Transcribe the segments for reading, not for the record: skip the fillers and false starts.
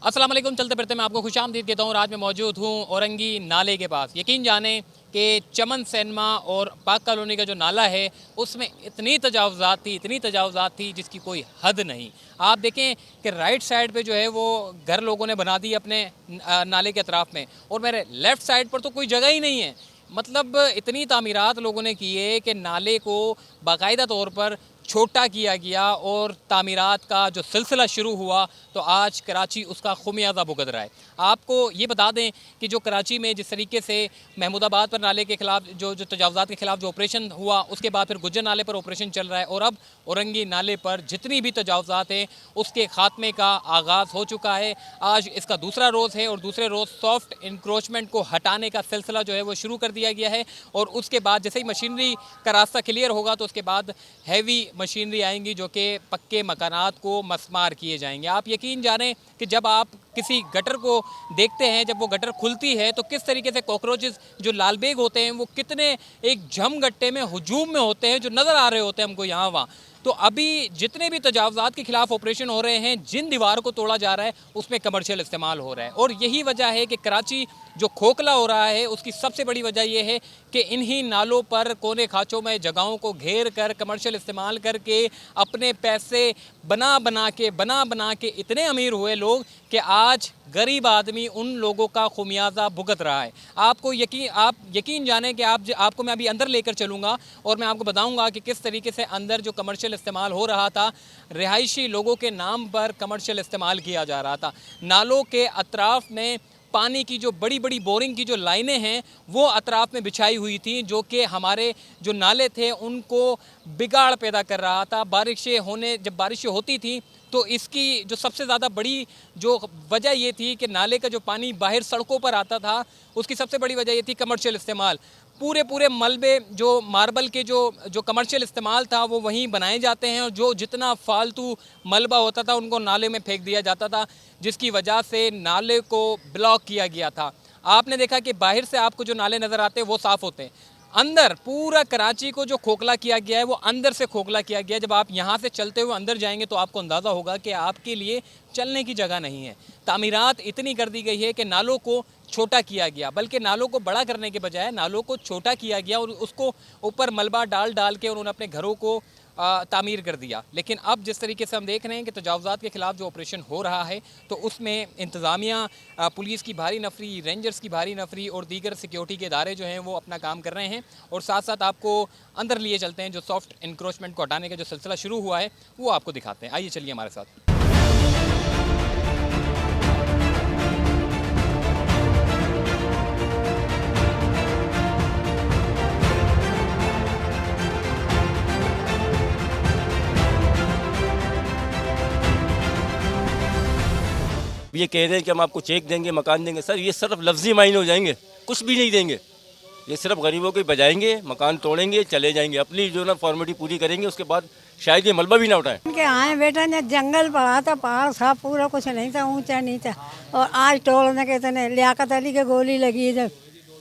अस्सलाम वालेकुम। चलते फिरते मैं आपको खुशामदीद कहता हूँ। आज मैं मौजूद हूँ औरंगी नाले के पास। यकीन जाने कि चमन सिनेमा और पाक कॉलोनी का जो नाला है उसमें इतनी तजावज़ात थी जिसकी कोई हद नहीं। आप देखें कि राइट साइड पे जो है वो घर लोगों ने बना दी अपने नाले के अतराफ़ में, और मेरे लेफ़्ट साइड पर तो कोई जगह ही नहीं है। मतलब इतनी तामीरात लोगों ने की है कि नाले को बाकायदा तौर पर छोटा किया गया, और तामीरात का जो सिलसिला शुरू हुआ तो आज कराची उसका खुमियाजा भुगत रहा है। आपको ये बता दें कि जो कराची में जिस तरीके से महमूदाबाद पर नाले के ख़िलाफ़ जो तजावज़ात के ख़िलाफ़ जो ऑपरेशन हुआ, उसके बाद फिर गुज्जर नाले पर ऑपरेशन चल रहा है, और अब औरंगी नाले पर जितनी भी तजावज़ात हैं उसके ख़ात्मे का आगाज़ हो चुका है। आज इसका दूसरा रोज़ है, और दूसरे रोज़ सॉफ्ट इंक्रोचमेंट को हटाने का सिलसिला जो है वो शुरू कर दिया गया है। और उसके बाद जैसे ही मशीनरी का रास्ता क्लियर होगा तो उसके बाद हैवी मशीनरी आएंगी जो कि पक्के मकानात को मसमार किए जाएंगे। आप यकीन जानें कि जब आप किसी गटर को देखते हैं, जब वो गटर खुलती है तो किस तरीके से कॉकरोचेस जो लालबेग होते हैं वो कितने एक जमगट्टे में हुजूम में होते हैं जो नज़र आ रहे होते हैं हमको यहाँ वहाँ। तो अभी जितने भी तजावज़ात के ख़िलाफ़ ऑपरेशन हो रहे हैं, जिन दीवार को तोड़ा जा रहा है उसमें कमर्शियल इस्तेमाल हो रहा है, और यही वजह है कि कराची जो खोखला हो रहा है उसकी सबसे बड़ी वजह यह है कि इन्हीं नालों पर कोने खाचों में जगहों को घेर कर कमर्शियल इस्तेमाल करके अपने पैसे बना बना के इतने अमीर हुए लोग कि आज गरीब आदमी उन लोगों का खुमियाजा भुगत रहा है। आप यकीन जानें कि आपको मैं अभी अंदर लेकर चलूँगा और मैं आपको बताऊँगा कि किस तरीके से अंदर जो कमर्शियल इस्तेमाल हो रहा था, रिहायशी लोगों के नाम पर कमर्शियल इस्तेमाल किया जा रहा था। नालों के अतराफ़ में पानी की जो बड़ी बड़ी बोरिंग की जो लाइनें हैं वो अतराफ़ में बिछाई हुई थी, जो कि हमारे जो नाले थे उनको बिगाड़ पैदा कर रहा था। जब बारिशें होती थी तो इसकी जो सबसे ज़्यादा बड़ी जो वजह ये थी कि नाले का जो पानी बाहर सड़कों पर आता था, उसकी सबसे बड़ी वजह ये थी कमर्शियल इस्तेमाल। पूरे मलबे जो मार्बल के जो कमर्शियल इस्तेमाल था वो वहीं बनाए जाते हैं, और जो जितना फालतू मलबा होता था उनको नाले में फेंक दिया जाता था, जिसकी वजह से नाले को ब्लॉक किया गया था। आपने देखा कि बाहर से आपको जो नाले नज़र आते हैं वो साफ़ होते हैं, अंदर पूरा कराची को जो खोखला किया गया है वो अंदर से खोखला किया गया है। जब आप यहाँ से चलते हुए अंदर जाएंगे तो आपको अंदाज़ा होगा कि आपके लिए चलने की जगह नहीं है। तामीरात इतनी कर दी गई है कि नालों को छोटा किया गया, बल्कि नालों को बड़ा करने के बजाय नालों को छोटा किया गया, और उसको ऊपर मलबा डाल के उन्होंने अपने घरों को तामीर कर दिया। लेकिन अब जिस तरीके से हम देख रहे हैं कि तजावज़ात के ख़िलाफ़ जो ऑपरेशन हो रहा है तो उसमें इंतज़ामिया, पुलिस की भारी नफरी, रेंजर्स की भारी नफरी और दीगर सिक्योरिटी के इदारे जो हैं वो अपना काम कर रहे हैं। और साथ साथ आपको अंदर लिए चलते हैं, जो सॉफ्ट इंक्रोचमेंट को हटाने का जो सिलसिला शुरू हुआ है वो आपको दिखाते हैं। आइए चलिए हमारे साथ। ये कह रहे हैं कि हम आपको चेक देंगे, मकान देंगे। सर ये सिर्फ लफ्जी मायने हो जाएंगे, कुछ भी नहीं देंगे। ये सिर्फ गरीबों को बजाएंगे, मकान तोड़ेंगे, चले जाएंगे, अपनी जो ना फॉर्मेलिटी पूरी करेंगे, उसके बाद शायद ये मलबा भी ना उठाएं। के आए बेटा ने जंगल पड़ा था, पहाड़ था, पूरा कुछ नहीं था, ऊंचा नहीं था, और आज तोड़ने के इतने लियाकत अली के गोली लगी है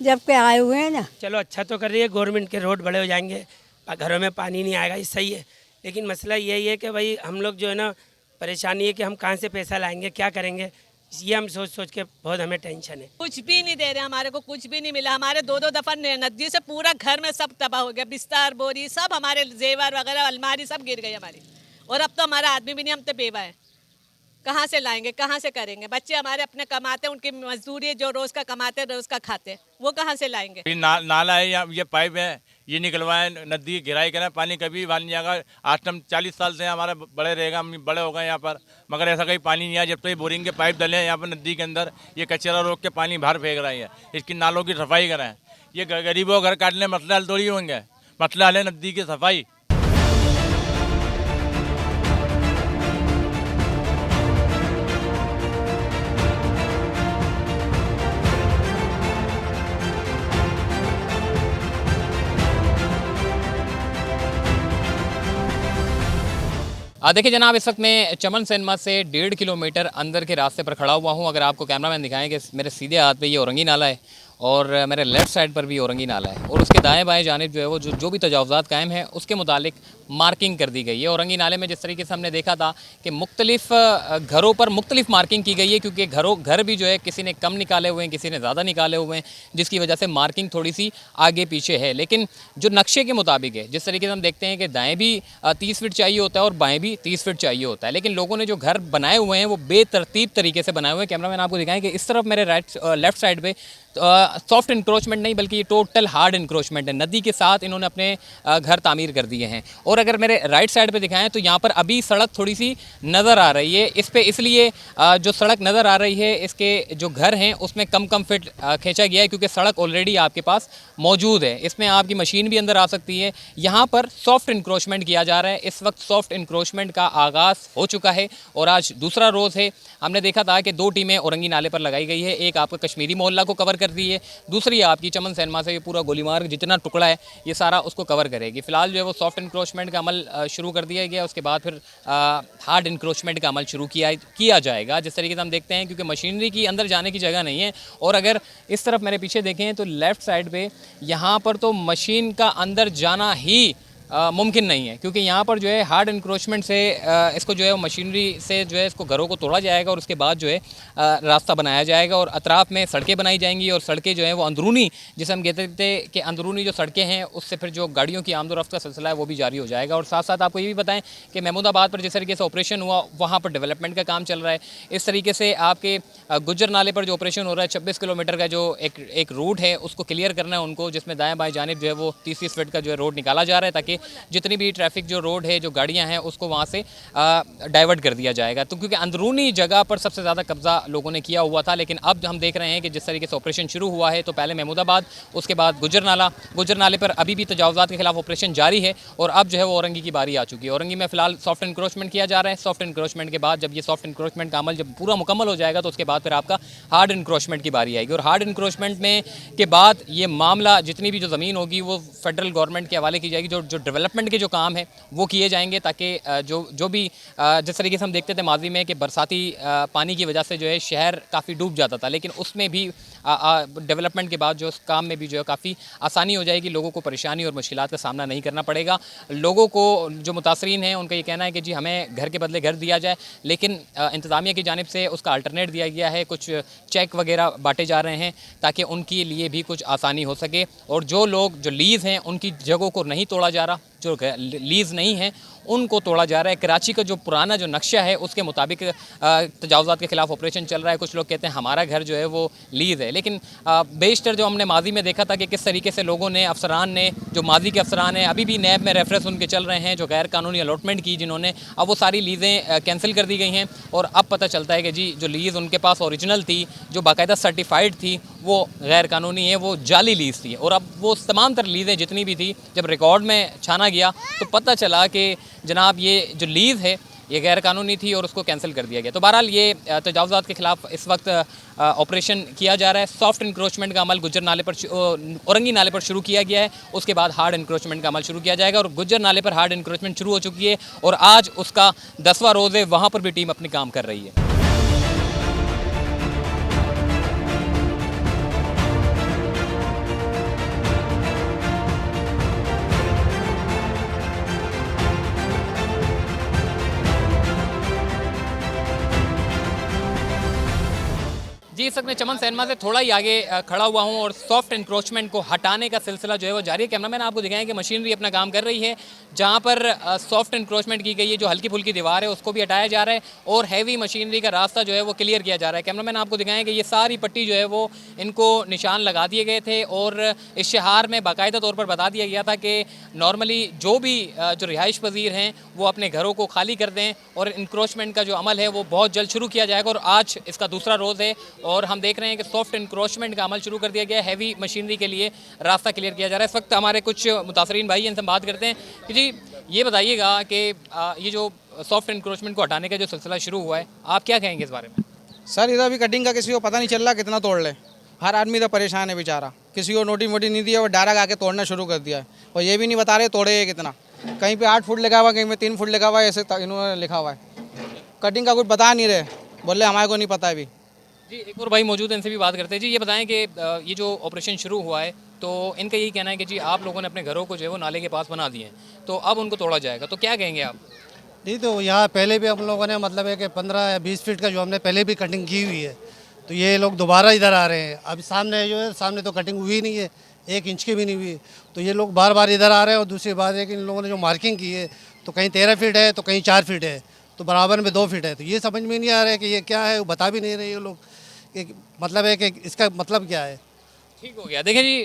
जब के आए हुए हैं ना। चलो अच्छा तो कर रही है गवर्नमेंट के, रोड बड़े हो जाएंगे, घरों में पानी नहीं आएगा, ये सही है। लेकिन मसला यही है कि भाई हम लोग जो है ना, परेशानी है कि हम कहाँ से पैसा लाएंगे, क्या करेंगे, ये हम सोच के बहुत हमें टेंशन है। कुछ भी नहीं दे रहे, हमारे को कुछ भी नहीं मिला। हमारे दो दफ़ा नदी से पूरा घर में सब तबाह हो गया, बिस्तर बोरी सब, हमारे जेवर वगैरह अलमारी सब गिर गई हमारी। और अब तो हमारा आदमी भी नहीं, हम तो बेवा है, कहाँ से लाएंगे, कहाँ से करेंगे। बच्चे हमारे अपने कमाते, उनकी मजदूरी जो रोज़ का कमाते रोज़ का खाते, वो कहाँ से लाएंगे। नाला है या ये पाइप है, ये निकलवाएं, नदी की घेराई करें, पानी कभी बाहर नहीं आएगा। आज हम 40 साल से हमारे बड़े रहेगा, हम बड़े हो गए यहाँ पर, मगर ऐसा कहीं पानी नहीं आया। जब तो ये बोरिंग के पाइप डले हैं यहाँ पर नदी के अंदर, ये कचरा रोक के पानी बाहर फेंक रही है। इसकी नालों की सफाई करें। ये गरीबों घर काटने मसले हल थोड़ी होंगे, मसला हल है नदी की सफाई। देखिए जनाब, इस वक्त मैं चमन सिनेमा से 1.5 किलोमीटर अंदर के रास्ते पर खड़ा हुआ हूँ। अगर आपको कैमरामैन दिखाएं कि मेरे सीधे हाथ पे ये औरंगी नाला है, और मेरे लेफ़्ट साइड पर भी औरंगी नाला है और उसके दाएं बाएं जानिब जो है वो जो भी तजावुज़ात कायम है उसके मुतालिक मार्किंग कर दी गई है। औरंगी नाले में जिस तरीके से हमने देखा था कि मुख्तलिफ़ घरों पर मुख्तलिफ़ मार्किंग की गई है, क्योंकि घर भी जो है किसी ने कम निकाले हुए हैं, किसी ने ज़्यादा निकाले हुए हैं, जिसकी वजह से मार्किंग थोड़ी सी आगे पीछे है। लेकिन जो नक्शे के मुताबिक है, जिस तरीके से हम देखते हैं कि दाएँ भी 30 फीट चाहिए होता है और बाएँ भी 30 फीट चाहिए होता है, लेकिन लोगों ने जो घर बनाए हुए हैं वो बेतरतीब तरीके से बनाए हुए हैं। कैमरामैन आपको दिखाएं कि इस तरफ मेरे लेफ़्ट साइड पे सॉफ्ट इंक्रोचमेंट नहीं बल्कि ये टोटल हार्ड इंक्रोचमेंट है। नदी के साथ इन्होंने अपने घर तामीर कर दिए हैं। और अगर मेरे राइट साइड पे दिखाएं तो यहाँ पर अभी सड़क थोड़ी सी नज़र आ रही है। इस पे इसलिए जो सड़क नज़र आ रही है इसके जो घर हैं उसमें कम फिट खींचा गया है, क्योंकि सड़क ऑलरेडी आपके पास मौजूद है। इसमें आपकी मशीन भी अंदर आ सकती है। यहाँ पर सॉफ्ट इंक्रोचमेंट किया जा रहा है। इस वक्त सॉफ्ट इंक्रोचमेंट का आगाज़ हो चुका है और आज दूसरा रोज़ है। हमने देखा था कि 2 टीमें औरंगी नाले पर लगाई गई है। एक आपका कश्मीरी मोहल्ला को कवर कर दी है, दूसरी आपकी चमन सैनमा से ये पूरा गोलीमार्ग जितना टुकड़ा है ये सारा उसको कवर करेगी। फ़िलहाल जो है वो सॉफ्ट इंक्रोचमेंट का अमल शुरू कर दिया गया, उसके बाद फिर हार्ड इंक्रोचमेंट का अमल शुरू किया जाएगा। जिस तरीके से हम देखते हैं, क्योंकि मशीनरी की अंदर जाने की जगह नहीं है। और अगर इस तरफ मेरे पीछे देखें तो लेफ़्ट साइड पे यहाँ पर तो मशीन का अंदर जाना ही मुमकिन नहीं है, क्योंकि यहाँ पर जो है हार्ड इंक्रोचमेंट से इसको जो है मशीनरी से जो है इसको घरों को तोड़ा जाएगा और उसके बाद जो है रास्ता बनाया जाएगा और अतराफ़ में सड़कें बनाई जाएंगी। और सड़कें जो है वो अंदरूनी, जिसे हम कहते थे कि अंदरूनी जो सड़कें हैं उससे फिर जो गाड़ियों की आमदोरफ्त का सिलसिला है वो भी जारी हो जाएगा। और साथ साथ आपको ये भी बताएं कि महमूदाबाद पर जिस तरीके से ऑपरेशन हुआ वहाँ पर डेवलपमेंट का काम चल रहा है। इस तरीके से आपके गुज्जर नाले पर जो ऑपरेशन हो रहा है 26 किलोमीटर का जो एक रूट है उसको क्लियर करना है उनको, जिसमें दाएँ बाएँ जानिब जो है वो 30-30 फीट का जो है रोड निकाला जा रहा है, ताकि जितनी भी ट्रैफिक जो रोड है जो गाड़ियां हैं उसको वहां से डाइवर्ट कर दिया जाएगा। तो क्योंकि अंदरूनी जगह पर सबसे ज़्यादा कब्जा लोगों ने किया हुआ था, लेकिन अब हम देख रहे हैं कि जिस तरीके से ऑपरेशन शुरू हुआ है तो पहले महमूदाबाद, उसके बाद गुज्जर नाले पर अभी भी तजावुज़ात के खिलाफ ऑपरेशन जारी है और अब जो है वो औरंगी की बारी आ चुकी है। औरंगी में फ़िलहाल सॉफ्ट इंक्रोचमेंट किया जा रहा है। सॉफ्ट इंक्रोचमेंट के बाद जब ये सॉफ्ट इंक्रोचमेंट का अमल जब पूरा मुकम्मल हो जाएगा तो उसके बाद फिर आपका हार्ड इंक्रोचमेंट की बारी आएगी। और हार्ड इंक्रोचमेंट में के बाद ये मामला जितनी भी जो ज़मीन होगी वो फेडरल गवर्नमेंट के हवाले की जाएगी। जो डेवलपमेंट के जो काम है वो किए जाएंगे, ताकि जो भी जिस तरीके से हम देखते थे माजी में कि बरसाती पानी की वजह से जो है शहर काफ़ी डूब जाता था, लेकिन उसमें भी डेवलपमेंट के बाद जो उस काम में भी जो है काफ़ी आसानी हो जाएगी। लोगों को परेशानी और मुश्किलात का सामना नहीं करना पड़ेगा। लोगों को जो मुतासरीन हैं उनका ये कहना है कि जी हमें घर के बदले घर दिया जाए, लेकिन इंतज़ामिया की जानिब से उसका अल्टरनेट दिया गया है। कुछ चेक वगैरह बांटे जा रहे हैं ताकि उनके लिए भी कुछ आसानी हो सके। और जो लोग जो लीज़ हैं उनकी जगहों को नहीं तोड़ा जा रहा, जो लीज़ नहीं है उनको तोड़ा जा रहा है। कराची का जो पुराना जो नक्शा है उसके मुताबिक तजावुज़ात के खिलाफ ऑपरेशन चल रहा है। कुछ लोग कहते हैं हमारा घर जो है वो लीज़ है, लेकिन बेशतर जो हमने माजी में देखा था कि किस तरीके से लोगों ने, अफसरान ने, जो माजी के अफसरान हैं, अभी भी नैब में रेफरेंस उनके चल रहे हैं, जो गैर कानूनी अलॉटमेंट की जिन्होंने, अब वो सारी लीज़ें कैंसिल कर दी गई हैं। और अब पता चलता है कि जी जो लीज़ उनके पास ओरिजिनल थी, जो बाकायदा सर्टिफाइड थी, वो गैर कानूनी है, वो जाली लीज़ थी। और अब वो तमाम तर लीज़ें जितनी भी थी जब रिकॉर्ड में छाना गया तो पता चला कि जनाब ये जो लीज़ है ये गैर कानूनी थी और उसको कैंसिल कर दिया गया। तो बहरहाल ये तजावुज़ात के खिलाफ इस वक्त ऑपरेशन किया जा रहा है। सॉफ्ट इंक्रोचमेंट का अमल गुज्जर नाले पर, औरंगी नाले पर शुरू किया गया है। उसके बाद हार्ड इंक्रोचमेंट का अमल शुरू किया जाएगा और गुज्जर नाले पर हार्ड इंक्रोचमेंट शुरू हो चुकी है और आज उसका 10वां रोज़ है। वहाँ पर भी टीम अपनी काम कर रही है। जी इस वक्त मैं चमन सैनमा से थोड़ा ही आगे खड़ा हुआ हूँ और सॉफ्ट इंक्रोचमेंट को हटाने का सिलसिला जो है वो जारी है। कैमरामैन आपको दिखाएं कि मशीनरी अपना काम कर रही है। जहाँ पर सॉफ्ट इंक्रोचमेंट की गई है, जो हल्की फुल्की दीवार है उसको भी हटाया जा रहा है और हैवी मशीनरी का रास्ता जो है वो क्लियर किया जा रहा है। कैमरामैन आपको दिखाएं कि ये सारी पट्टी जो है वो इनको निशान लगा दिए गए थे और इश्तिहार में बाकायदा तौर पर बता दिया गया था कि नॉर्मली जो भी जो रिहाइश पजीर हैं वो अपने घरों को खाली कर दें और इंक्रोचमेंट का जो अमल है वो बहुत जल्द शुरू किया जाएगा। और आज इसका दूसरा रोज़ है और हम देख रहे हैं कि सॉफ्ट इंक्रोचमेंट का अमल शुरू कर दिया गया है। हैवी मशीनरी के लिए रास्ता क्लियर किया जा रहा है। इस वक्त हमारे कुछ मुतासरीन भाई हैं, इनसे बात करते हैं कि जी ये बताइएगा कि ये जो सॉफ्ट इंक्रोचमेंट को हटाने का जो सिलसिला शुरू हुआ है, आप क्या कहेंगे इस बारे में? सर इधर अभी कटिंग का किसी को पता नहीं चल रहा कितना तोड़ ले। हर आदमी तो परेशान है बेचारा, किसी को नोटिस वोटिस नहीं दिया, वो डायरेक्ट आके तोड़ना शुरू कर दिया है और ये भी नहीं बता रहे तोड़े कितना। कहीं पे 8 फुट लिखा हुआ, कहीं पे 3 फुट लिखा हुआ है, ऐसे इन्होंने लिखा हुआ है। कटिंग का कुछ बता नहीं रहे, बोले हमारे को नहीं पता है अभी। जी एक और भाई मौजूद है, इनसे भी बात करते हैं। जी ये बताएं कि ये जो ऑपरेशन शुरू हुआ है तो इनका यही कहना है कि जी आप लोगों ने अपने घरों को जो है वो नाले के पास बना दिए हैं, तो अब उनको तोड़ा जाएगा, तो क्या कहेंगे आप? नहीं, तो यहाँ पहले भी हम लोगों ने मतलब है कि 15 या 20 फीट का जो हमने पहले भी कटिंग की हुई है, तो ये लोग दोबारा इधर आ रहे हैं। अब सामने जो है, सामने तो कटिंग हुई नहीं है, 1 इंच की भी नहीं हुई, तो ये लोग बार बार इधर आ रहे हैं। और दूसरी बात है कि इन लोगों ने जो मार्किंग की है, तो कहीं 13 फीट है तो कहीं 4 फीट है, तो बराबर में 2 फीट है। तो ये समझ में नहीं आ रहा है कि ये क्या है, वो बता भी नहीं रहे ये लोग कि मतलब है कि इसका मतलब क्या है। ठीक हो गया। देखिए जी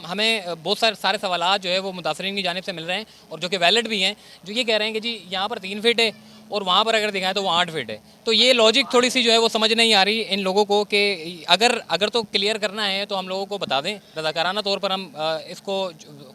हमें बहुत सारे सवालात जो है वो मुतासरीन की जानिब से मिल रहे हैं और जो कि वैलिड भी हैं, जो ये कह रहे हैं कि जी यहाँ पर 3 फीट है और वहाँ पर अगर दिखाएं तो वो 8 फीट है। तो ये लॉजिक थोड़ी सी जो है वो समझ नहीं आ रही इन लोगों को कि अगर तो क्लियर करना है तो हम लोगों को बता दें, रज़ाकाराना तौर पर हम इसको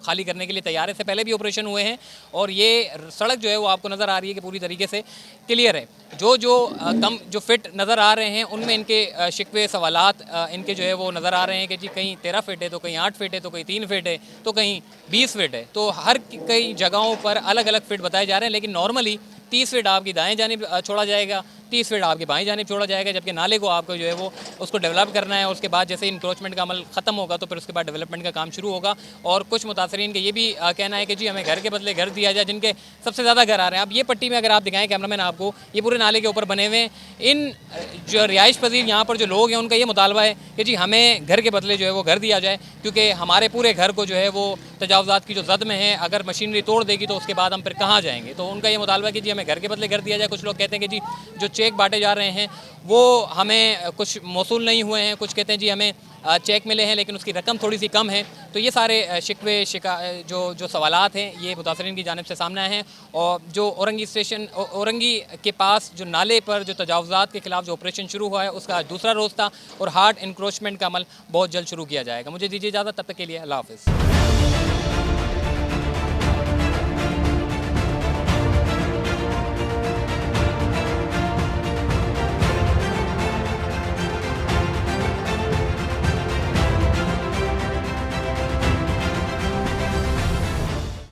खाली करने के लिए तैयार है। इससे पहले भी ऑपरेशन हुए हैं और ये सड़क जो है वो आपको नज़र आ रही है कि पूरी तरीके से क्लियर है। कम जो फिट नज़र आ रहे हैं उनमें इनके शिकवे सवालात इनके जो है वो नज़र आ रहे हैं कि जी कहीं 13 फीट है तो कहीं 8 फीट है तो कहीं 3 फीट है तो कहीं 20 फीट है। तो हर कई जगहों पर अलग अलग फिट बताए जा रहे हैं, लेकिन नॉर्मली 30 फीट आपकी दाएं जानिब छोड़ा जाएगा, 30 फीट आपकी बाएं जानिब छोड़ा जाएगा, जबकि नाले को आपको जो है वो उसको डेवलप करना है। उसके बाद जैसे इंक्रोचमेंट का अमल ख़त्म होगा तो फिर उसके बाद डेवलपमेंट का काम शुरू होगा। और कुछ मुतासरीन के ये भी कहना है कि जी हमें घर के बदले घर दिया जाए, जिनके सबसे ज़्यादा घर आ रहे हैं। अब ये पट्टी में अगर आप दिखाएं कैमरामैन आपको, ये पूरे नाले के ऊपर बने हुए हैं। इन जो रिहाइश पजीर यहाँ पर जो लोग हैं उनका ये मुतालबा है कि जी हमें घर के बदले जो है वो घर दिया जाए, क्योंकि हमारे पूरे घर को जो है वो तजावज़ात की जो जद में है, अगर मशीनरी तोड़ देगी तो उसके बाद हम फिर कहाँ जाएंगे। तो उनका ये मुतालबा है कि जी हमें घर के बदले घर दिया जाए। कुछ लोग कहते हैं कि जी जो चेक बांटे जा रहे हैं वो हमें कुछ मौसूल नहीं हुए हैं, कुछ कहते हैं जी हमें चेक मिले हैं लेकिन उसकी रकम थोड़ी सी कम है। तो ये सारे जो सवालात हैं ये मुतासरीन की जानिब से सामने आए हैं। और जो औरंगी के पास जो नाले पर जो तजावज़ात के खिलाफ जो ऑपरेशन शुरू हुआ है उसका दूसरा रोज़ था और हार्ड इंक्रोचमेंट का अमल बहुत जल्द शुरू किया जाएगा। मुझे दीजिए इजाज़त, तब तक के लिए अल्लाह हाफ़िज़।